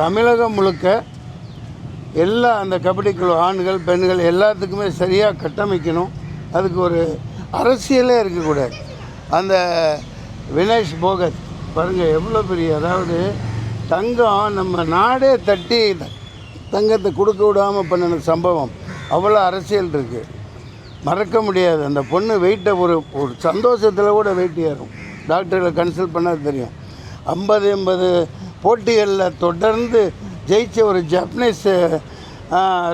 தமிழகம் முழுக்க எல்லா அந்த கபடி குழு ஆண்கள் பெண்கள் எல்லாத்துக்குமே சரியாக கட்டமைக்கணும். அதுக்கு ஒரு அரசியலே இருக்கக்கூடாது. அந்த வினேஷ் போகத் பாருங்கள் எவ்வளோ பெரிய, அதாவது தங்கம் நம்ம நாடே தட்டி தங்கத்தை கொடுக்க விடாமல் பண்ணின சம்பவம், அவ்வளோ அரசியல் இருக்குது, மறக்க முடியாது. அந்த பொண்ணு வெயிட்டை ஒரு சந்தோஷத்தில் கூட வெயிட் ஏறும். டாக்டர்களை கன்சல்ட் பண்ணால் தெரியும். 50 போட்டிகளில் தொடர்ந்து ஜெயித்த ஒரு ஜப்பனீஸ்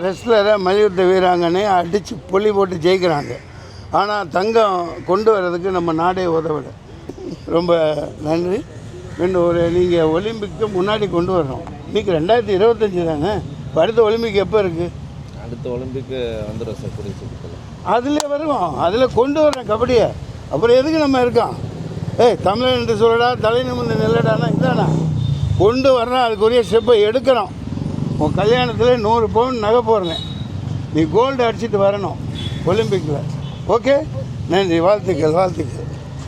ரெஸ்லரை மல்யுத்த வீராங்கனை அடித்து பொலி போட்டு ஜெயிக்கிறாங்க. ஆனால் தங்கம் கொண்டு வர்றதுக்கு நம்ம நாடே உதவலை. ரொம்ப நன்றி. இன்னும் நீங்கள் ஒலிம்பிக்கு முன்னாடி கொண்டு வரணும். இன்றைக்கி 2025 தானே, அடுத்த ஒலிம்பிக் எப்போ இருக்குது? அடுத்த ஒலிம்பிக்கு வந்துடும் சார், கூடிய சீக்கிரத்தில். அதில் வருவோம், அதில் கொண்டு வரேன் கபடியை. அப்புறம் எதுக்கு நம்ம இருக்கோம்? தமிழன் என்று சொல்லடா, தலை நிமிர்ந்து நெல்லடானா இதானா கொண்டு வரணும். அதுக்குரிய ஸ்டெப்பை எடுக்கிறோம். உன் கல்யாணத்தில் 100 பவுன் நகை போடுறேன், நீ கோல்டு அடிச்சுட்டு வரணும் ஒலிம்பிக்கில். ஓகே, நன்றி, வாழ்த்துக்கள்.